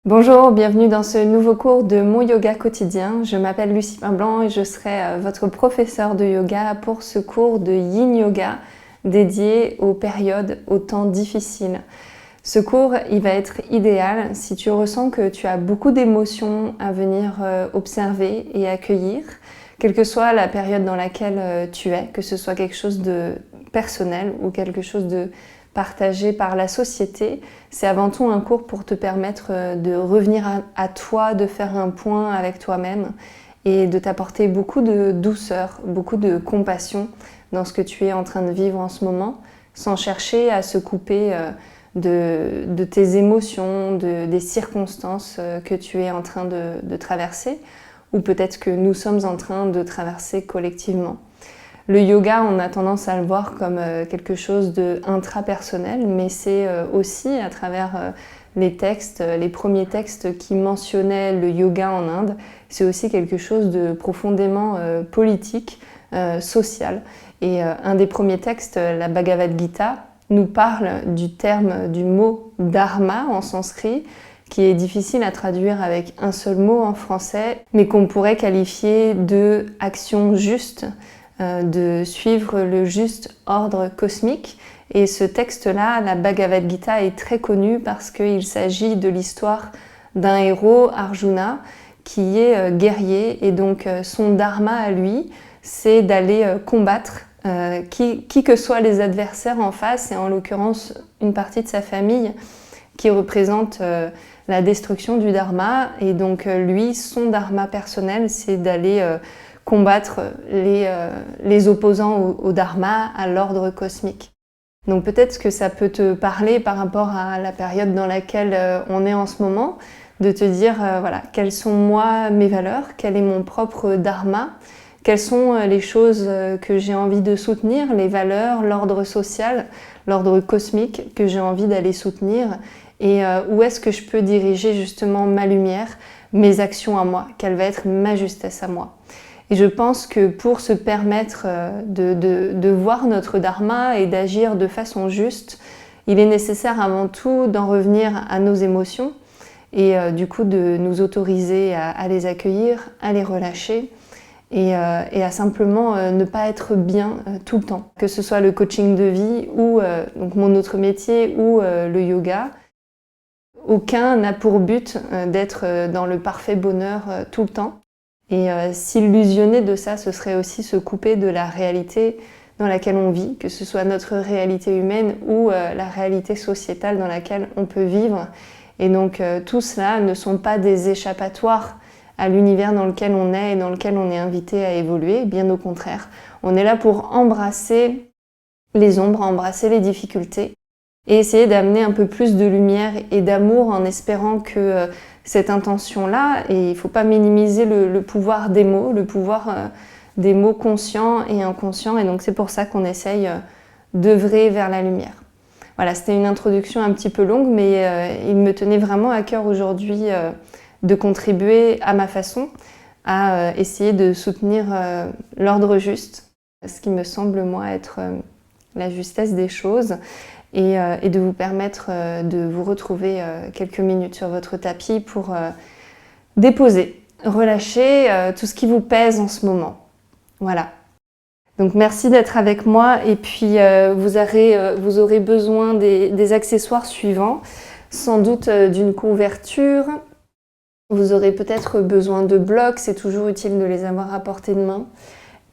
Bonjour, bienvenue dans ce nouveau cours de mon yoga quotidien. Je m'appelle Lucie Pinblanc et je serai votre professeure de yoga pour ce cours de Yin Yoga dédié aux périodes, aux temps difficiles. Ce cours, il va être idéal si tu ressens que tu as beaucoup d'émotions à venir observer et accueillir, quelle que soit la période dans laquelle tu es, que ce soit quelque chose de personnel ou quelque chose de partagé par la société. C'est avant tout un cours pour te permettre de revenir à toi, de faire un point avec toi-même et de t'apporter beaucoup de douceur, beaucoup de compassion dans ce que tu es en train de vivre en ce moment, sans chercher à se couper de tes émotions, des circonstances que tu es en train de traverser, ou peut-être que nous sommes en train de traverser collectivement. Le yoga, on a tendance à le voir comme quelque chose d'intrapersonnel, mais c'est aussi à travers les textes, les premiers textes qui mentionnaient le yoga en Inde, c'est aussi quelque chose de profondément politique, social. Et un des premiers textes, la Bhagavad Gita, nous parle du mot dharma en sanskrit, qui est difficile à traduire avec un seul mot en français, mais qu'on pourrait qualifier de action juste, de suivre le juste ordre cosmique. Et ce texte-là, la Bhagavad Gita, est très connu parce qu'il s'agit de l'histoire d'un héros, Arjuna, qui est guerrier, et donc son dharma à lui, c'est d'aller combattre qui que soient les adversaires en face, et en l'occurrence une partie de sa famille qui représente la destruction du dharma. Et donc lui, son dharma personnel, c'est d'aller combattre les opposants au dharma, à l'ordre cosmique. Donc peut-être que ça peut te parler par rapport à la période dans laquelle on est en ce moment, de te dire voilà, quelles sont moi mes valeurs, quel est mon propre dharma, quelles sont les choses que j'ai envie de soutenir, les valeurs, l'ordre social, l'ordre cosmique que j'ai envie d'aller soutenir, et où est-ce que je peux diriger justement ma lumière, mes actions à moi, quelle va être ma justesse à moi. Et je pense que pour se permettre de voir notre dharma et d'agir de façon juste, il est nécessaire avant tout d'en revenir à nos émotions et du coup de nous autoriser à les accueillir, à les relâcher et à simplement ne pas être bien tout le temps. Que ce soit le coaching de vie ou donc mon autre métier ou le yoga, aucun n'a pour but d'être dans le parfait bonheur tout le temps. Et s'illusionner de ça, ce serait aussi se couper de la réalité dans laquelle on vit, que ce soit notre réalité humaine ou la réalité sociétale dans laquelle on peut vivre. Et donc tout cela ne sont pas des échappatoires à l'univers dans lequel on est et dans lequel on est invité à évoluer, bien au contraire. On est là pour embrasser les ombres, embrasser les difficultés et essayer d'amener un peu plus de lumière et d'amour en espérant que cette intention-là, et il ne faut pas minimiser le pouvoir des mots, le pouvoir des mots conscients et inconscients, et donc c'est pour ça qu'on essaye d'œuvrer vers la lumière. Voilà, c'était une introduction un petit peu longue, mais il me tenait vraiment à cœur aujourd'hui de contribuer à ma façon à essayer de soutenir l'ordre juste, ce qui me semble moi être la justesse des choses, et de vous permettre de vous retrouver quelques minutes sur votre tapis pour déposer, relâcher tout ce qui vous pèse en ce moment. Voilà. Donc merci d'être avec moi, et puis vous aurez besoin des accessoires suivants, sans doute d'une couverture. Vous aurez peut-être besoin de blocs, c'est toujours utile de les avoir à portée de main.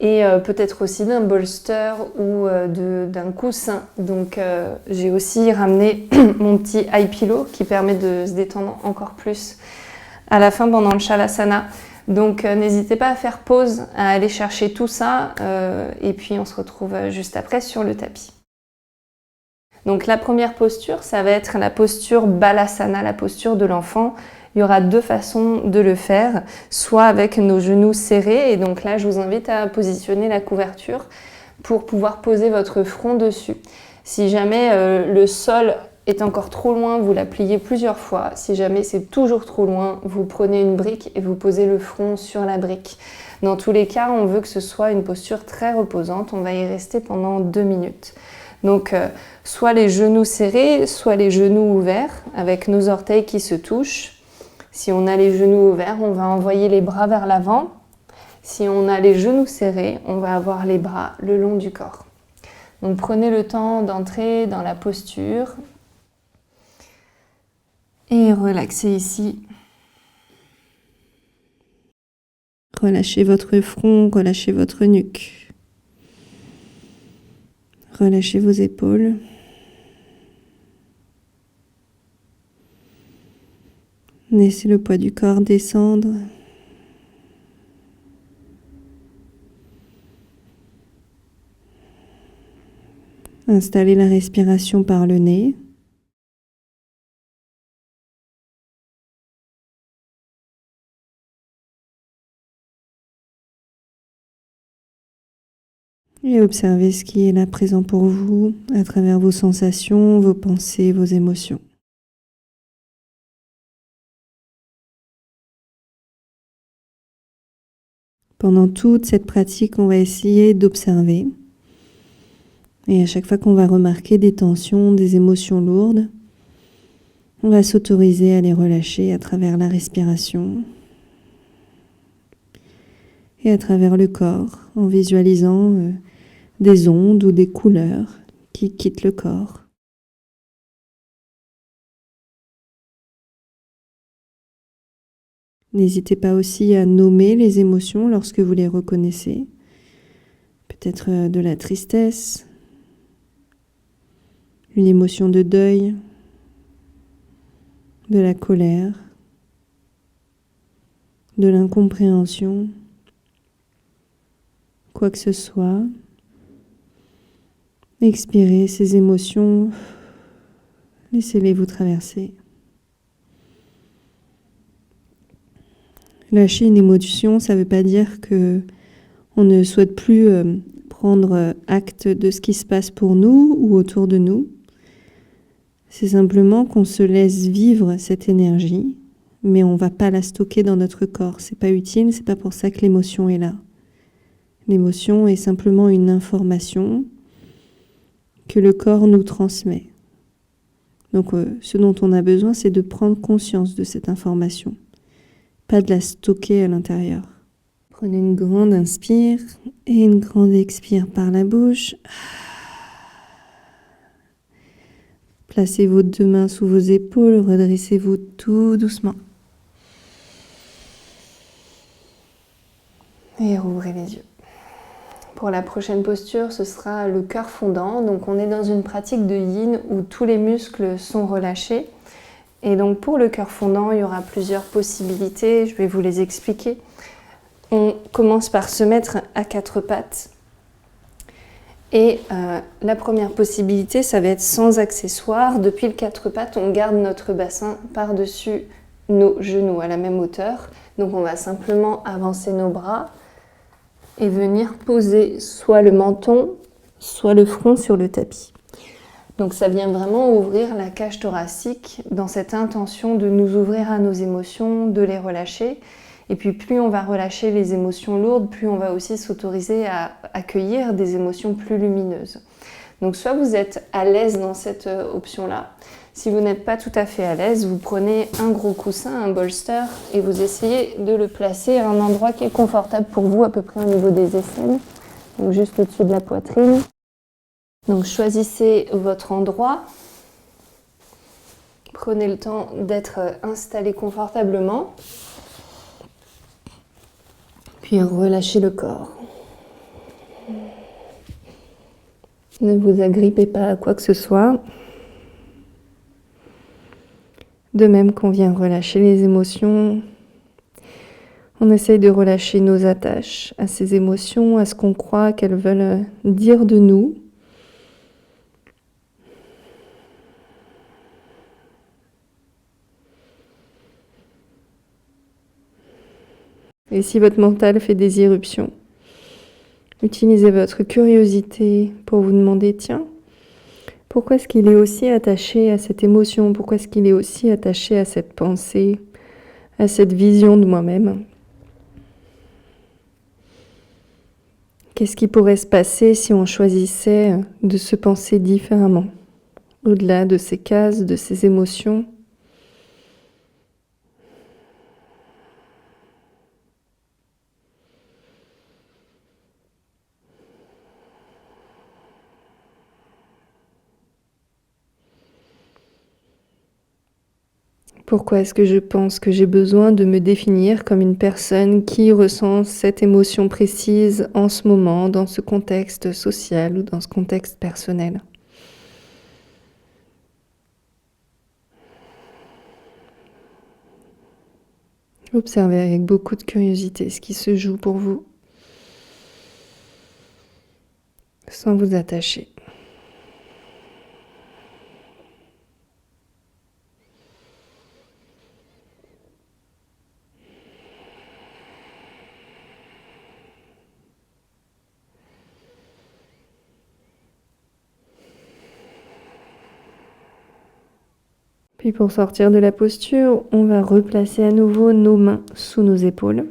Et peut-être aussi d'un bolster ou d'un coussin. Donc j'ai aussi ramené mon petit eye pillow qui permet de se détendre encore plus à la fin pendant le Shalasana. Donc n'hésitez pas à faire pause, à aller chercher tout ça et puis on se retrouve juste après sur le tapis. Donc la première posture, ça va être la posture Balasana, la posture de l'enfant. Il y aura deux façons de le faire, soit avec nos genoux serrés, et donc là je vous invite à positionner la couverture pour pouvoir poser votre front dessus. Si jamais le sol est encore trop loin, vous la pliez plusieurs fois. Si jamais c'est toujours trop loin, vous prenez une brique et vous posez le front sur la brique. Dans tous les cas, on veut que ce soit une posture très reposante, on va y rester pendant 2 minutes. Donc soit les genoux serrés, soit les genoux ouverts, avec nos orteils qui se touchent. Si on a les genoux ouverts, on va envoyer les bras vers l'avant. Si on a les genoux serrés, on va avoir les bras le long du corps. Donc prenez le temps d'entrer dans la posture et relaxez ici. Relâchez votre front, relâchez votre nuque. Relâchez vos épaules. Laissez le poids du corps descendre. Installez la respiration par le nez. Et observez ce qui est là présent pour vous à travers vos sensations, vos pensées, vos émotions. Pendant toute cette pratique, on va essayer d'observer. Et à chaque fois qu'on va remarquer des tensions, des émotions lourdes, on va s'autoriser à les relâcher à travers la respiration et à travers le corps, en visualisant des ondes ou des couleurs qui quittent le corps. N'hésitez pas aussi à nommer les émotions lorsque vous les reconnaissez. Peut-être de la tristesse, une émotion de deuil, de la colère, de l'incompréhension, quoi que ce soit. Expirez ces émotions, laissez-les vous traverser. Lâcher une émotion, ça ne veut pas dire que on ne souhaite plus prendre acte de ce qui se passe pour nous ou autour de nous. C'est simplement qu'on se laisse vivre cette énergie, mais on ne va pas la stocker dans notre corps. C'est pas utile, c'est pas pour ça que l'émotion est là. L'émotion est simplement une information que le corps nous transmet. Donc ce dont on a besoin, c'est de prendre conscience de cette information, pas de la stocker à l'intérieur. Prenez une grande inspire et une grande expire par la bouche. Placez vos deux mains sous vos épaules, redressez-vous tout doucement. Et rouvrez les yeux. Pour la prochaine posture, ce sera le cœur fondant. Donc on est dans une pratique de yin où tous les muscles sont relâchés. Et donc pour le cœur fondant, il y aura plusieurs possibilités. Je vais vous les expliquer. On commence par se mettre à quatre pattes. Et la première possibilité, ça va être sans accessoires. Depuis le quatre pattes, on garde notre bassin par-dessus nos genoux à la même hauteur. Donc on va simplement avancer nos bras et venir poser soit le menton, soit le front sur le tapis. Donc ça vient vraiment ouvrir la cage thoracique dans cette intention de nous ouvrir à nos émotions, de les relâcher. Et puis plus on va relâcher les émotions lourdes, plus on va aussi s'autoriser à accueillir des émotions plus lumineuses. Donc soit vous êtes à l'aise dans cette option-là. Si vous n'êtes pas tout à fait à l'aise, vous prenez un gros coussin, un bolster, et vous essayez de le placer à un endroit qui est confortable pour vous, à peu près au niveau des aisselles, donc juste au-dessus de la poitrine. Donc choisissez votre endroit. Prenez le temps d'être installé confortablement. Puis relâchez le corps. Ne vous agrippez pas à quoi que ce soit. De même qu'on vient relâcher les émotions, on essaye de relâcher nos attaches à ces émotions, à ce qu'on croit qu'elles veulent dire de nous. Et si votre mental fait des irruptions, utilisez votre curiosité pour vous demander, tiens, pourquoi est-ce qu'il est aussi attaché à cette émotion? Pourquoi est-ce qu'il est aussi attaché à cette pensée, à cette vision de moi-même? Qu'est-ce qui pourrait se passer si on choisissait de se penser différemment, au-delà de ces cases, de ces émotions? Pourquoi est-ce que je pense que j'ai besoin de me définir comme une personne qui ressent cette émotion précise en ce moment, dans ce contexte social ou dans ce contexte personnel? Observez avec beaucoup de curiosité ce qui se joue pour vous, sans vous attacher. Puis pour sortir de la posture, on va replacer à nouveau nos mains sous nos épaules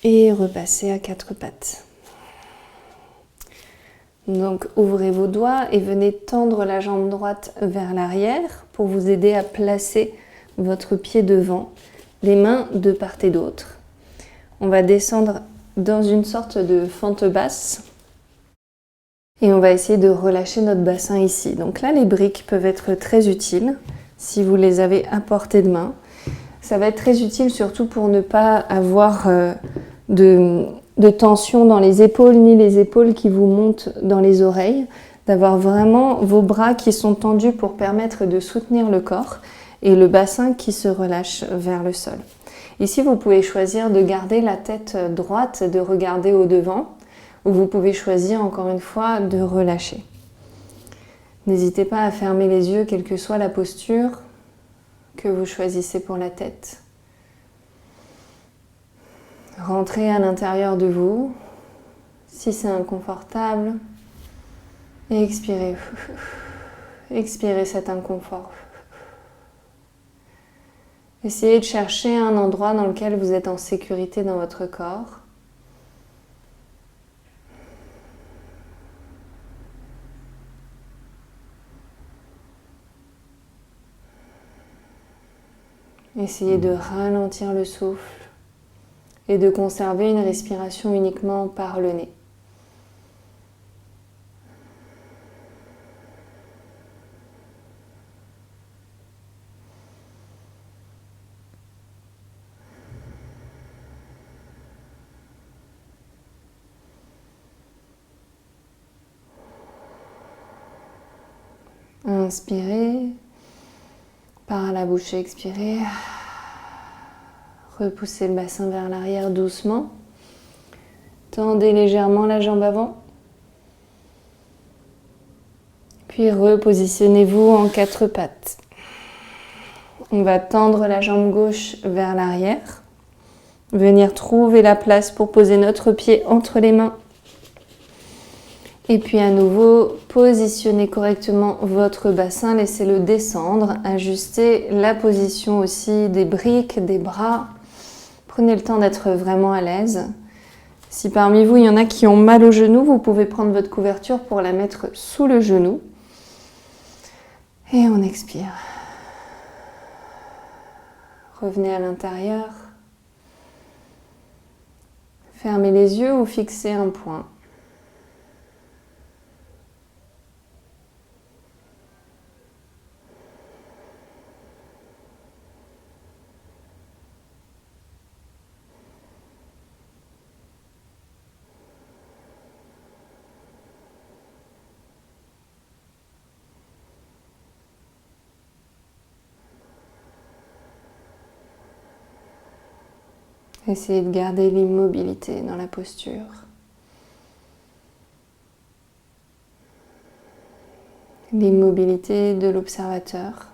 et repasser à quatre pattes. Donc ouvrez vos doigts et venez tendre la jambe droite vers l'arrière pour vous aider à placer votre pied devant, les mains de part et d'autre. On va descendre dans une sorte de fente basse. Et on va essayer de relâcher notre bassin ici. Donc là, les briques peuvent être très utiles si vous les avez à portée de main. Ça va être très utile surtout pour ne pas avoir de tension dans les épaules, ni les épaules qui vous montent dans les oreilles. D'avoir vraiment vos bras qui sont tendus pour permettre de soutenir le corps et le bassin qui se relâche vers le sol. Ici, vous pouvez choisir de garder la tête droite, de regarder au devant, ou vous pouvez choisir encore une fois de relâcher. N'hésitez pas à fermer les yeux, quelle que soit la posture que vous choisissez pour la tête. Rentrez à l'intérieur de vous, si c'est inconfortable, et expirez. Expirez cet inconfort. Essayez de chercher un endroit dans lequel vous êtes en sécurité dans votre corps. Essayez de ralentir le souffle et de conserver une respiration uniquement par le nez. Inspirez. Par la bouche, expirez. Repoussez le bassin vers l'arrière doucement. Tendez légèrement la jambe avant. Puis repositionnez-vous en quatre pattes. On va tendre la jambe gauche vers l'arrière. Venir trouver la place pour poser notre pied entre les mains. Et puis à nouveau, positionnez correctement votre bassin, laissez-le descendre, ajustez la position aussi des briques, des bras. Prenez le temps d'être vraiment à l'aise. Si parmi vous, il y en a qui ont mal au genou, vous pouvez prendre votre couverture pour la mettre sous le genou. Et on expire. Revenez à l'intérieur. Fermez les yeux ou fixez un point. Essayez de garder l'immobilité dans la posture. L'immobilité de l'observateur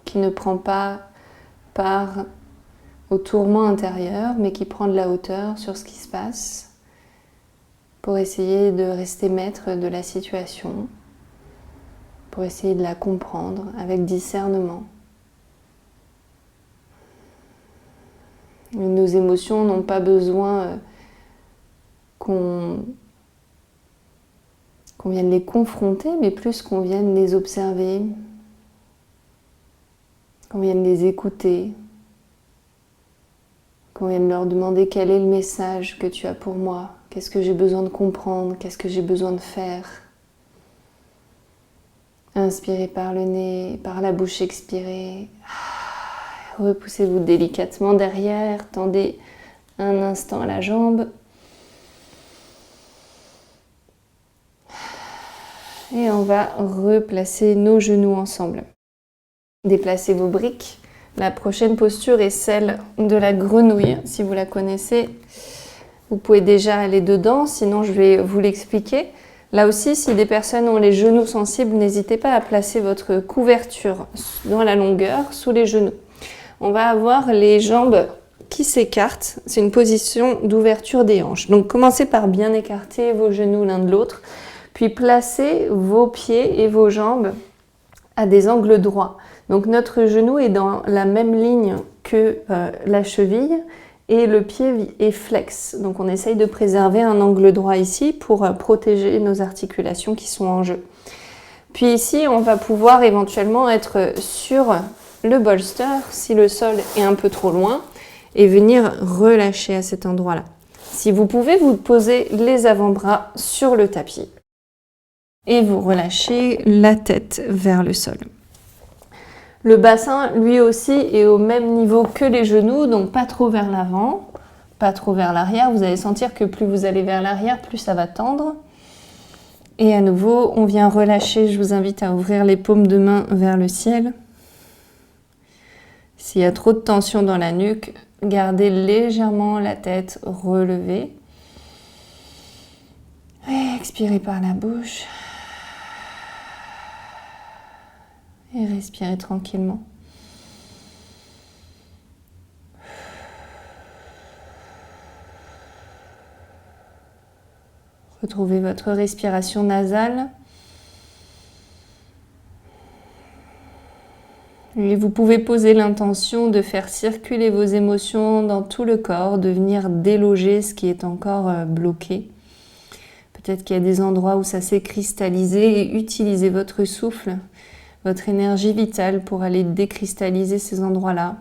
qui ne prend pas part au tourment intérieur, mais qui prend de la hauteur sur ce qui se passe pour essayer de rester maître de la situation, pour essayer de la comprendre avec discernement. Nos émotions n'ont pas besoin qu'on vienne les confronter, mais plus qu'on vienne les observer, qu'on vienne les écouter, qu'on vienne leur demander quel est le message que tu as pour moi, qu'est-ce que j'ai besoin de comprendre, qu'est-ce que j'ai besoin de faire. Inspirez par le nez, par la bouche, expirez. Repoussez-vous délicatement derrière, tendez un instant la jambe. Et on va replacer nos genoux ensemble. Déplacez vos briques. La prochaine posture est celle de la grenouille. Si vous la connaissez, vous pouvez déjà aller dedans, sinon je vais vous l'expliquer. Là aussi, si des personnes ont les genoux sensibles, n'hésitez pas à placer votre couverture dans la longueur, sous les genoux. On va avoir les jambes qui s'écartent. C'est une position d'ouverture des hanches. Donc commencez par bien écarter vos genoux l'un de l'autre, puis placez vos pieds et vos jambes à des angles droits. Donc notre genou est dans la même ligne que la cheville et le pied est flex. Donc on essaye de préserver un angle droit ici pour protéger nos articulations qui sont en jeu. Puis ici, on va pouvoir éventuellement être sur le bolster si le sol est un peu trop loin et venir relâcher à cet endroit-là. Si vous pouvez, vous posez les avant-bras sur le tapis et vous relâchez la tête vers le sol. Le bassin, lui aussi, est au même niveau que les genoux, donc pas trop vers l'avant, pas trop vers l'arrière. Vous allez sentir que plus vous allez vers l'arrière, plus ça va tendre. Et à nouveau, on vient relâcher. Je vous invite à ouvrir les paumes de main vers le ciel. S'il y a trop de tension dans la nuque, gardez légèrement la tête relevée. Et expirez par la bouche. Et respirez tranquillement. Retrouvez votre respiration nasale. Et vous pouvez poser l'intention de faire circuler vos émotions dans tout le corps, de venir déloger ce qui est encore bloqué. Peut-être qu'il y a des endroits où ça s'est cristallisé et utilisez votre souffle, votre énergie vitale pour aller décristalliser ces endroits-là,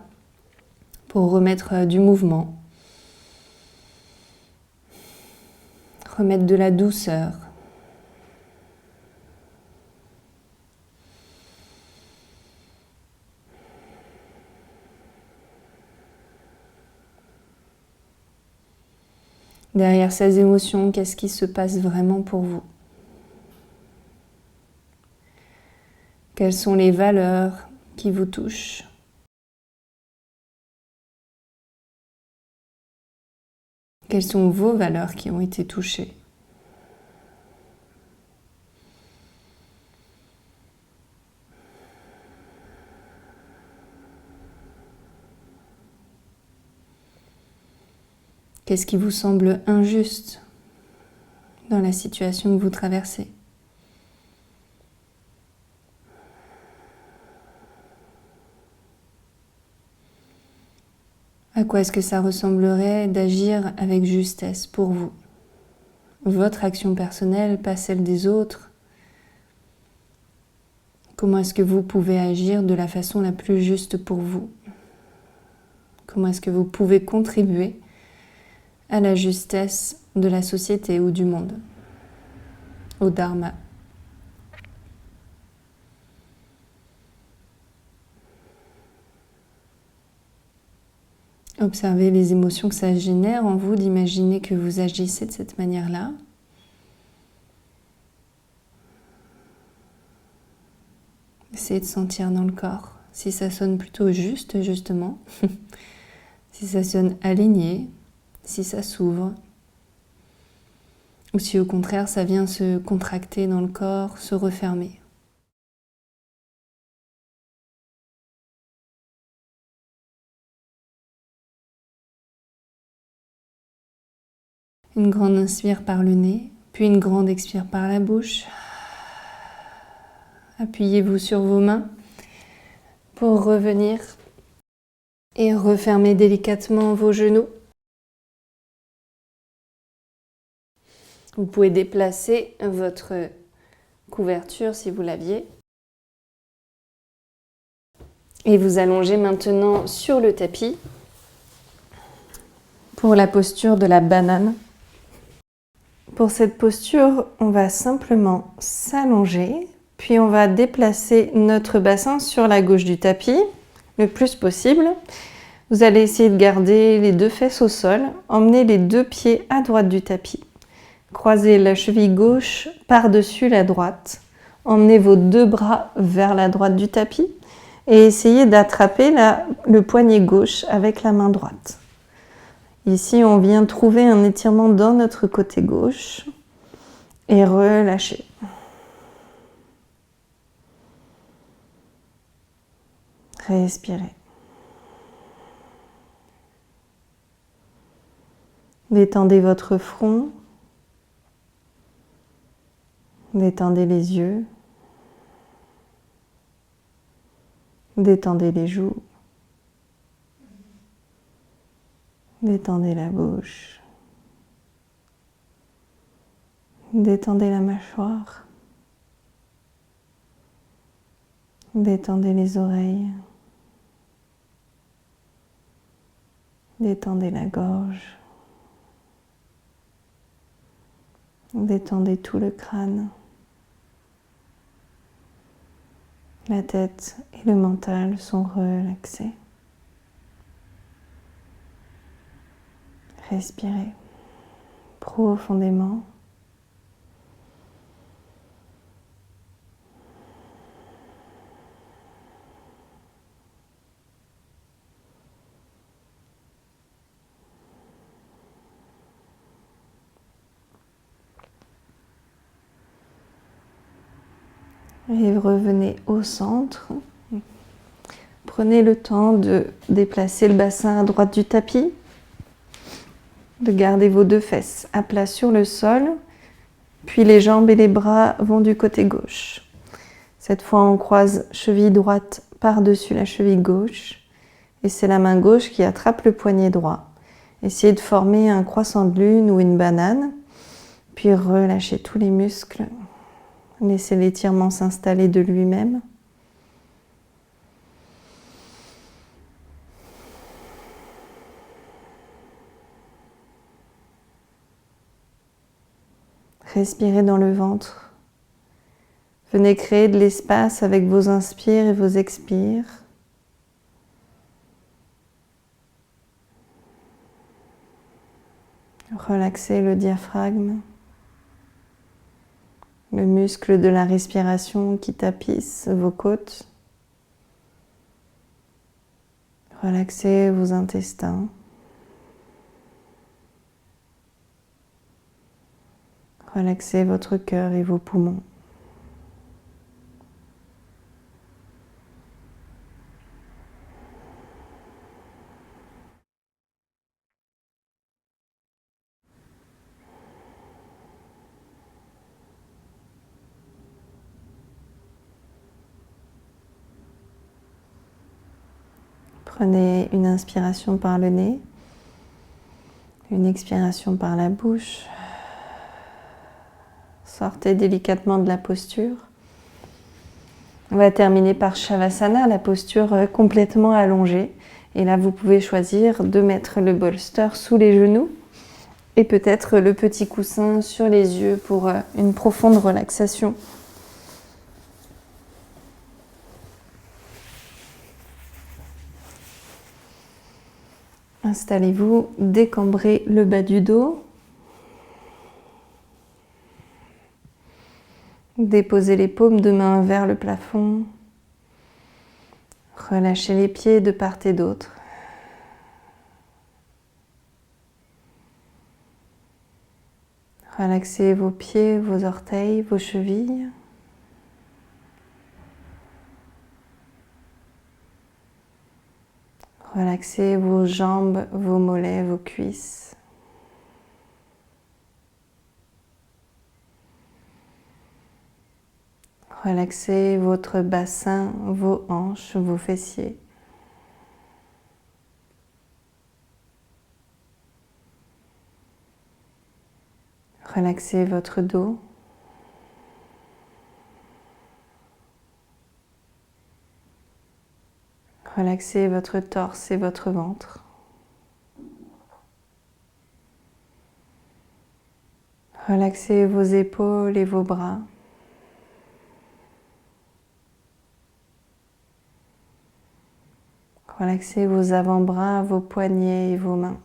pour remettre du mouvement, remettre de la douceur. Derrière ces émotions, qu'est-ce qui se passe vraiment pour vous? Quelles sont les valeurs qui vous touchent? Quelles sont vos valeurs qui ont été touchées? Qu'est-ce qui vous semble injuste dans la situation que vous traversez? À quoi est-ce que ça ressemblerait d'agir avec justesse pour vous? Votre action personnelle, pas celle des autres. Comment est-ce que vous pouvez agir de la façon la plus juste pour vous? Comment est-ce que vous pouvez contribuer à la justesse de la société ou du monde, au dharma? Observez les émotions que ça génère en vous, d'imaginer que vous agissez de cette manière-là. Essayez de sentir dans le corps si ça sonne plutôt juste, justement, si ça sonne aligné, si ça s'ouvre, ou si au contraire ça vient se contracter dans le corps, se refermer. Une grande inspire par le nez, puis une grande expire par la bouche. Appuyez-vous sur vos mains pour revenir et refermer délicatement vos genoux. Vous pouvez déplacer votre couverture si vous l'aviez. Et vous allongez maintenant sur le tapis pour la posture de la banane. Pour cette posture, on va simplement s'allonger Puis on va déplacer notre bassin sur la gauche du tapis, le plus possible. Vous allez essayer de garder les deux fesses au sol, emmenez les deux pieds à droite du tapis. Croisez la cheville gauche par-dessus la droite. Emmenez vos deux bras vers la droite du tapis et essayez d'attraper le poignet gauche avec la main droite. Ici, on vient trouver un étirement dans notre côté gauche et relâchez. Respirez. Détendez votre front. Détendez les yeux. Détendez les joues. Détendez la bouche. Détendez la mâchoire. Détendez les oreilles. Détendez la gorge. Détendez tout le crâne. La tête et le mental sont relaxés. Respirez profondément. Et revenez au centre. Prenez le temps de déplacer le bassin à droite du tapis, de garder vos deux fesses à plat sur le sol, puis les jambes et les bras vont du côté gauche. Cette fois, on croise cheville droite par-dessus la cheville gauche et c'est la main gauche qui attrape le poignet droit. Essayez de former un croissant de lune ou une banane, puis relâchez tous les muscles. Laissez l'étirement s'installer de lui-même. Respirez dans le ventre. Venez créer de l'espace avec vos inspires et vos expires. Relaxez le diaphragme, le muscle de la respiration qui tapisse vos côtes. Relaxez vos intestins. Relaxez votre cœur et vos poumons. Prenez une inspiration par le nez, une expiration par la bouche. Sortez délicatement de la posture. On va terminer par Shavasana, la posture complètement allongée. Et là, vous pouvez choisir de mettre le bolster sous les genoux et peut-être le petit coussin sur les yeux pour une profonde relaxation. Installez-vous, décambrez le bas du dos. Déposez les paumes de main vers le plafond. Relâchez les pieds de part et d'autre. Relaxez vos pieds, vos orteils, vos chevilles. Relaxez vos jambes, vos mollets, vos cuisses. Relaxez votre bassin, vos hanches, vos fessiers. Relaxez votre dos. Relaxez votre torse et votre ventre. Relaxez vos épaules et vos bras. Relaxez vos avant-bras, vos poignets et vos mains.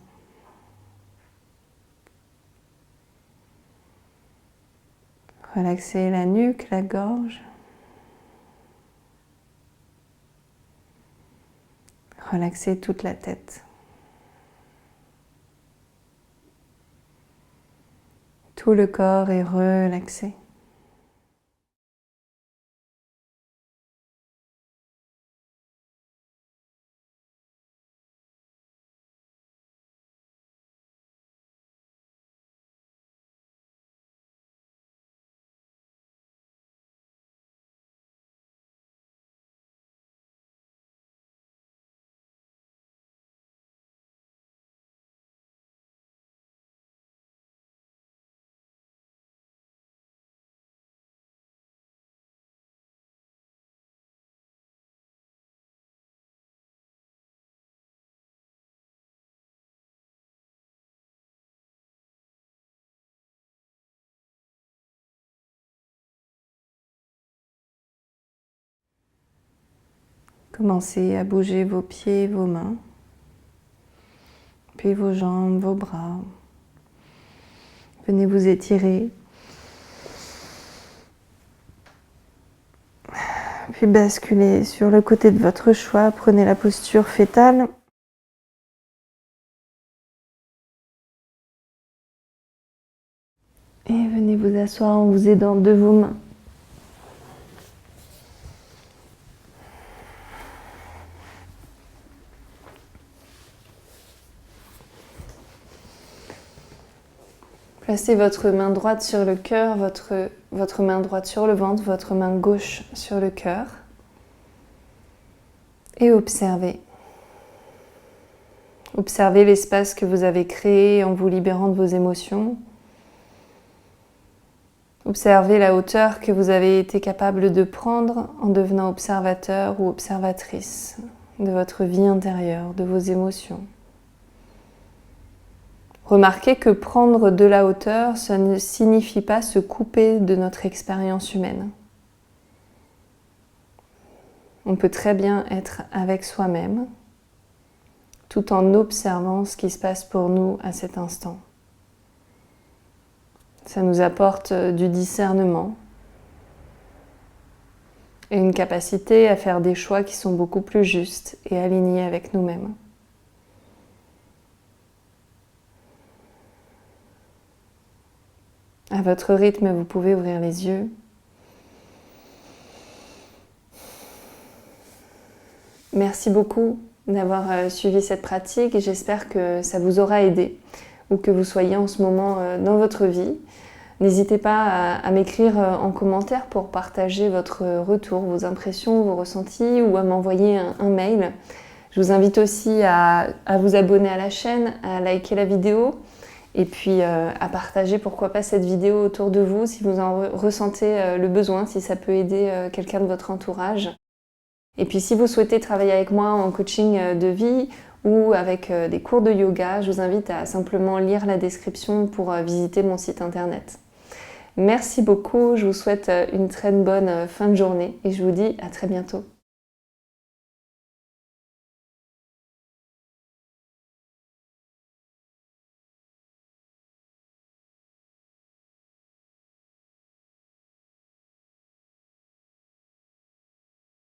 Relaxez la nuque, la gorge. Relaxez toute la tête. Tout le corps est relaxé. Commencez à bouger vos pieds, vos mains, puis vos jambes, vos bras. Venez vous étirer. Puis basculez sur le côté de votre choix. Prenez la posture fétale. Et venez vous asseoir en vous aidant de vos mains. Placez votre main droite sur le cœur, votre main droite sur le ventre, votre main gauche sur le cœur. Et observez. Observez l'espace que vous avez créé en vous libérant de vos émotions. Observez la hauteur que vous avez été capable de prendre en devenant observateur ou observatrice de votre vie intérieure, de vos émotions. Remarquez que prendre de la hauteur, ça ne signifie pas se couper de notre expérience humaine. On peut très bien être avec soi-même, tout en observant ce qui se passe pour nous à cet instant. Ça nous apporte du discernement et une capacité à faire des choix qui sont beaucoup plus justes et alignés avec nous-mêmes. À votre rythme, vous pouvez ouvrir les yeux. Merci beaucoup d'avoir suivi cette pratique et j'espère que ça vous aura aidé ou que vous soyez en ce moment dans votre vie. N'hésitez pas à m'écrire en commentaire pour partager votre retour, vos impressions, vos ressentis ou à m'envoyer un mail. Je vous invite aussi à vous abonner à la chaîne, à liker la vidéo et puis à partager pourquoi pas cette vidéo autour de vous si vous en ressentez le besoin, si ça peut aider quelqu'un de votre entourage. Et puis si vous souhaitez travailler avec moi en coaching de vie ou avec des cours de yoga, je vous invite à simplement lire la description pour visiter mon site internet. Merci beaucoup, je vous souhaite une très bonne fin de journée et je vous dis à très bientôt.